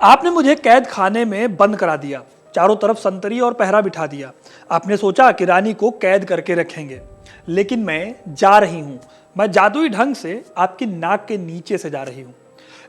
आपने मुझे कैद खाने में बंद करा दिया, चारों तरफ संतरी और पहरा बिठा दिया। आपने सोचा कि रानी को कैद करके रखेंगे, लेकिन मैं जा रही हूं। मैं जादुई ढंग से आपकी नाक के नीचे से जा रही हूं।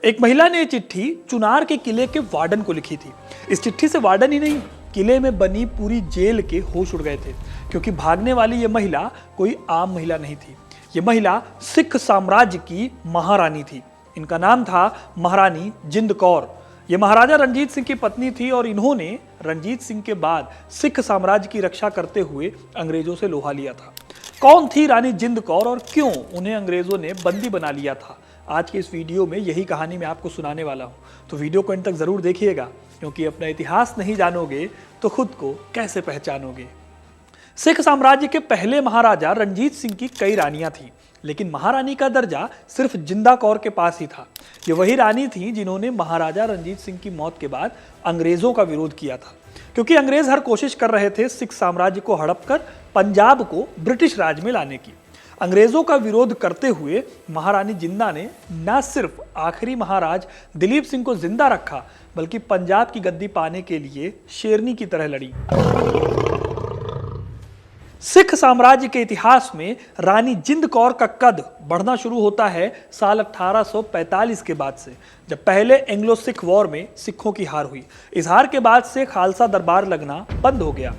एक महिला ने ये चिट्ठी चुनार के किले के वार्डन को लिखी थी। इस चिट्ठी से वार्डन ही नहीं, किले में बनी पूरी जेल के होश उड़ गए थे, क्योंकि भागने वाली ये महिला कोई आम महिला नहीं थी। ये महिला सिख साम्राज्य की महारानी थी। इनका नाम था महारानी जिंद कौर। ये महाराजा रणजीत सिंह की पत्नी थी और इन्होंने रणजीत सिंह के बाद सिख साम्राज्य की रक्षा करते हुए अंग्रेजों से लोहा लिया था। कौन थी रानी जिंद कौर और क्यों उन्हें अंग्रेजों ने बंदी बना लिया था? आज के इस वीडियो में यही कहानी मैं आपको सुनाने वाला हूं, तो वीडियो को अंत तक जरूर देखिएगा, क्योंकि अपना इतिहास नहीं जानोगे तो खुद को कैसे पहचानोगे। सिख साम्राज्य के पहले महाराजा रणजीत सिंह की कई रानियां थीं, लेकिन महारानी का दर्जा सिर्फ जिंदा कौर के पास ही था। ये वही रानी थी जिन्होंने महाराजा रणजीत सिंह की मौत के बाद अंग्रेजों का विरोध किया था, क्योंकि अंग्रेज हर कोशिश कर रहे थे सिख साम्राज्य को हड़प कर पंजाब को ब्रिटिश राज में लाने की। अंग्रेजों का विरोध करते हुए महारानी जिंदा ने न सिर्फ आखिरी महाराज दिलीप सिंह को जिंदा रखा, बल्कि पंजाब की गद्दी पाने के लिए शेरनी की तरह लड़ी। सिख साम्राज्य के इतिहास में रानी जिंद कौर का कद बढ़ना शुरू होता है साल 1845 के बाद से, जब पहले एंग्लो सिख वॉर में सिखों की हार हुई। इस हार के बाद से खालसा दरबार लगना बंद हो गया।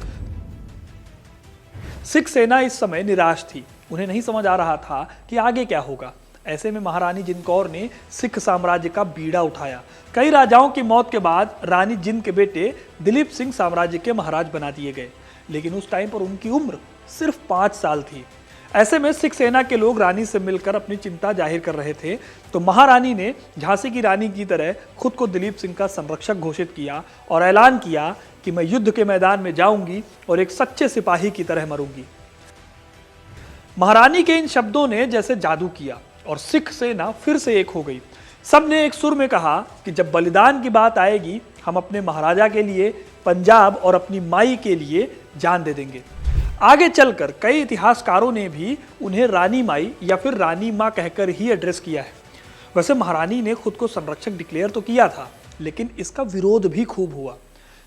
सिख सेना इस समय निराश थी, उन्हें नहीं समझ आ रहा था कि आगे क्या होगा। ऐसे में महारानी जिंद कौर ने सिख साम्राज्य का बीड़ा उठाया। कई राजाओं की मौत के बाद रानी जिंद के बेटे दिलीप सिंह साम्राज्य के महाराज बना दिए गए, लेकिन उस टाइम पर उनकी उम्र सिर्फ 5 साल थी। ऐसे में सिख सेना के लोग रानी से मिलकर अपनी चिंता जाहिर कर रहे थे, तो महारानी ने झांसी की रानी की तरह खुद को दिलीप सिंह का संरक्षक घोषित किया और ऐलान किया कि मैं युद्ध के मैदान में जाऊंगी और एक सच्चे सिपाही की तरह मरूंगी। महारानी के इन शब्दों ने जैसे जादू किया और सिख सेना फिर से एक हो गई। सबने एक सुर में कहा कि जब बलिदान की बात आएगी, हम अपने महाराजा के लिए, पंजाब और अपनी माई के लिए जान दे देंगे। आगे चलकर कई इतिहासकारों ने भी उन्हें रानी माई या फिर रानी माँ कहकर ही एड्रेस किया है। वैसे महारानी ने खुद को संरक्षक डिक्लेयर तो किया था, लेकिन इसका विरोध भी खूब हुआ।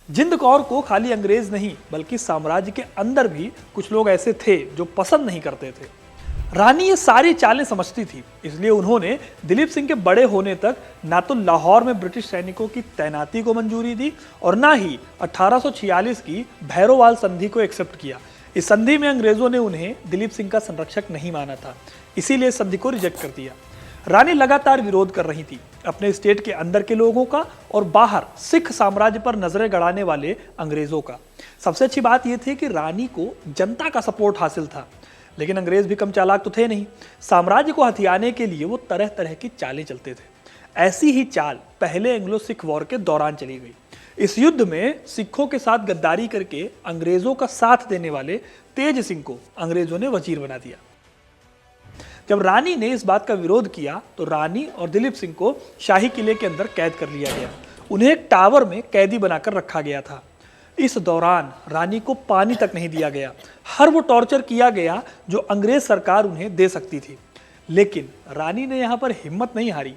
जिंद कौर को खाली अंग्रेज नहीं, बल्कि साम्राज्य के अंदर भी कुछ लोग ऐसे थे जो पसंद नहीं करते थे। रानी ये सारी चालें समझती थी, इसलिए उन्होंने दिलीप सिंह के बड़े होने तक ना तो लाहौर में ब्रिटिश सैनिकों की तैनाती को मंजूरी दी और ना ही 1846 की भैरोवाल संधि को एक्सेप्ट किया। इस संधि में अंग्रेजों ने उन्हें दिलीप सिंह का संरक्षक नहीं माना था, इसीलिए संधि को रिजेक्ट कर दिया। रानी लगातार विरोध कर रही थी, अपने स्टेट के अंदर के लोगों का और बाहर सिख साम्राज्य पर नजरें गड़ाने वाले अंग्रेजों का। सबसे अच्छी बात यह थी कि रानी को जनता का सपोर्ट हासिल था, लेकिन अंग्रेज भी कम चालाक तो थे नहीं। साम्राज्य को हथियाने के लिए वो तरह तरह की चालें चलते थे। ऐसी ही चाल पहले एंग्लो सिख वॉर के दौरान चली गई। इस युद्ध में सिखों के साथ गद्दारी करके अंग्रेजों का साथ देने वाले तेज सिंह को अंग्रेजों ने वजीर बना दिया। जब रानी ने इस बात का विरोध किया, तो रानी और दिलीप सिंह को शाही किले के अंदर कैद कर लिया गया। उन्हें एक टावर में कैदी बनाकर रखा गया था। इस दौरान रानी को पानी तक नहीं दिया गया। हर वो टॉर्चर किया गया जो अंग्रेज सरकार उन्हें दे सकती थी, लेकिन रानी ने यहां पर हिम्मत नहीं हारी।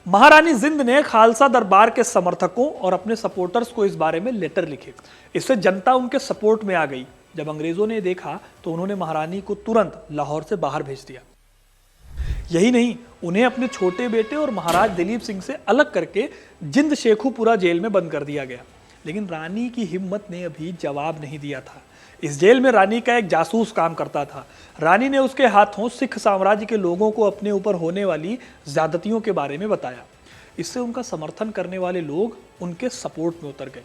महारानी जिंद ने खालसा दरबार के समर्थकों और अपने सपोर्टर्स को इस बारे में लेटर लिखे। इससे जनता उनके सपोर्ट में आ गई। जब अंग्रेजों ने देखा तो उन्होंने महारानी को तुरंत लाहौर से बाहर भेज दिया। यही नहीं, उन्हें अपने छोटे बेटे और महाराज दिलीप सिंह से अलग करके जिंद शेखुपुरा जेल में बंद कर दिया गया। लेकिन रानी की हिम्मत ने अभी जवाब नहीं दिया था। इस जेल में रानी का एक जासूस काम करता था। रानी ने उसके हाथों सिख साम्राज्य के लोगों को अपने ऊपर होने वाली ज्यादतियों के बारे में बताया। इससे उनका समर्थन करने वाले लोग उनके सपोर्ट में उतर गए।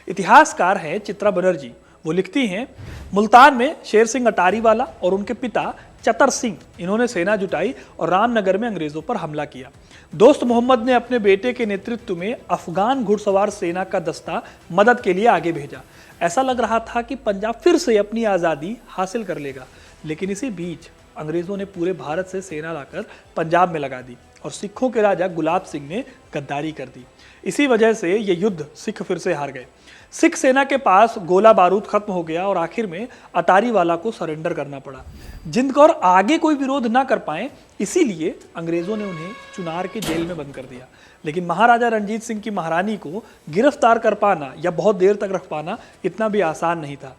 इतिहासकार हैं चित्रा बनर्जी। वो लिखती हैं, मुल्तान में शेर सिंह अटारी वाला और उनके पिता चतर सिंह, इन्होंने सेना जुटाई और रामनगर में अंग्रेजों पर हमला किया। दोस्त मोहम्मद ने अपने बेटे के नेतृत्व में अफगान घुड़सवार सेना का दस्ता मदद के लिए आगे भेजा। ऐसा लग रहा था कि पंजाब फिर से अपनी आज़ादी हासिल कर लेगा, लेकिन इसी बीच अंग्रेजों ने पूरे भारत से सेना लाकर पंजाब में लगा दी और सिखों के राजा गुलाब सिंह ने गद्दारी कर दी। इसी वजह से ये युद्ध सिख फिर से हार गए। सिख सेना के पास गोला बारूद खत्म हो गया और आखिर में अटारी वाला को सरेंडर करना पड़ा। जिंद कौर आगे कोई विरोध ना कर पाए, इसीलिए अंग्रेजों ने उन्हें चुनार के जेल में बंद कर दिया। लेकिन महाराजा रणजीत सिंह की महारानी को गिरफ्तार कर पाना या बहुत देर तक रख पाना इतना भी आसान नहीं था।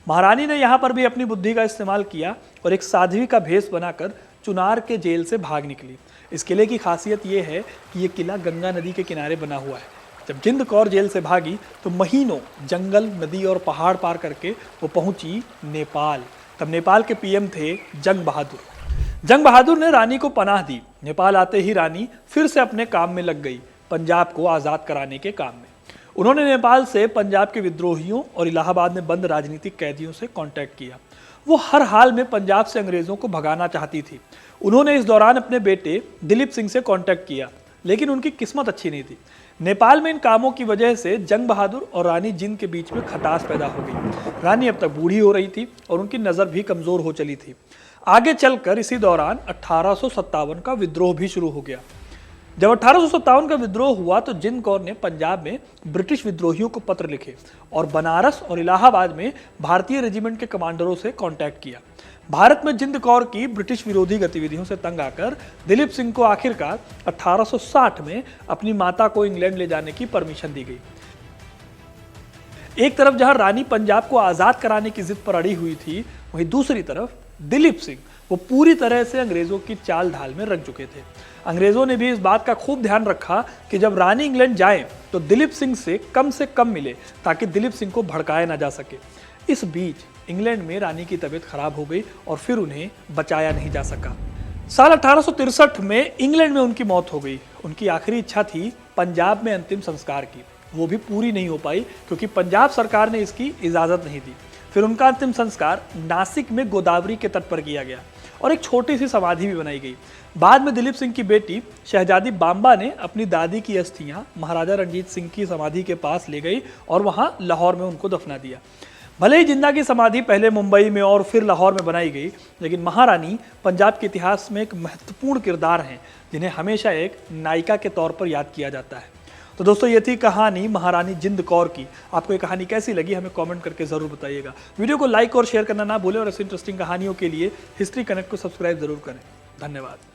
महारानी ने यहाँ पर भी अपनी बुद्धि का इस्तेमाल किया और एक साध्वी का भेष बनाकर चुनार के जेल से भाग निकली। इस किले की खासियत ये है कि ये किला गंगा नदी के किनारे बना हुआ है। जब जिंद कौर जेल से भागी तो महीनों जंगल, नदी और पहाड़ पार करके वो पहुंची नेपाल। तब नेपाल के पीएम थे जंग बहादुर। जंग बहादुर ने रानी को पनाह दी। नेपाल आते ही रानी फिर से अपने काम में लग गई, पंजाब को आज़ाद कराने के काम में। उन्होंने नेपाल से पंजाब के विद्रोहियों और इलाहाबाद में बंद राजनीतिक कैदियों से कांटेक्ट किया। वो हर हाल में पंजाब से अंग्रेजों को भगाना चाहती थी। उन्होंने इस दौरान अपने बेटे दिलीप सिंह से कांटेक्ट किया, लेकिन उनकी किस्मत अच्छी नहीं थी। नेपाल में इन कामों की वजह से जंग बहादुर और रानी जिंद के बीच में खटास पैदा हो गई। रानी अब तक बूढ़ी हो रही थी और उनकी नज़र भी कमज़ोर हो चली थी। आगे चलकर इसी दौरान 1857 का विद्रोह भी शुरू हो गया। जब 1857 का विद्रोह हुआ तो जिंद कौर ने पंजाब में ब्रिटिश विद्रोहियों को पत्र लिखे और बनारस और इलाहाबाद में भारतीय रेजिमेंट के कमांडरों से कांटेक्ट किया। भारत में जिंद कौर की ब्रिटिश विरोधी गतिविधियों से तंग आकर दिलीप सिंह को आखिरकार 1860 में अपनी माता को इंग्लैंड ले जाने की परमिशन दी गई। एक तरफ जहां रानी पंजाब को आजाद कराने की जिद पर अड़ी हुई थी, वहीं दूसरी तरफ दिलीप सिंह वो पूरी तरह से अंग्रेजों की चाल ढाल में रंग चुके थे। अंग्रेजों ने भी इस बात का खूब ध्यान रखा कि जब रानी इंग्लैंड जाए तो दिलीप सिंह से कम मिले, ताकि दिलीप सिंह को भड़काया ना जा सके। इस बीच इंग्लैंड में रानी की तबीयत खराब हो गई और फिर उन्हें बचाया नहीं जा सका। साल 1863 में इंग्लैंड में उनकी मौत हो गई। उनकी आखिरी इच्छा थी पंजाब में अंतिम संस्कार की, वो भी पूरी नहीं हो पाई क्योंकि पंजाब सरकार ने इसकी इजाज़त नहीं दी। फिर उनका अंतिम संस्कार नासिक में गोदावरी के तट पर किया गया और एक छोटी सी समाधि भी बनाई गई। बाद में दिलीप सिंह की बेटी शहजादी बांबा ने अपनी दादी की अस्थियां महाराजा रणजीत सिंह की समाधि के पास ले गई और वहां लाहौर में उनको दफना दिया। भले ही जिंदा की समाधि पहले मुंबई में और फिर लाहौर में बनाई गई, लेकिन महारानी पंजाब के इतिहास में एक महत्वपूर्ण किरदार हैं जिन्हें हमेशा एक नायिका के तौर पर याद किया जाता है। तो दोस्तों, ये थी कहानी महारानी जिंद कौर की। आपको ये कहानी कैसी लगी हमें कमेंट करके ज़रूर बताइएगा। वीडियो को लाइक और शेयर करना ना भूलें और ऐसी इंटरेस्टिंग कहानियों के लिए हिस्ट्री कनेक्ट को सब्सक्राइब जरूर करें। धन्यवाद।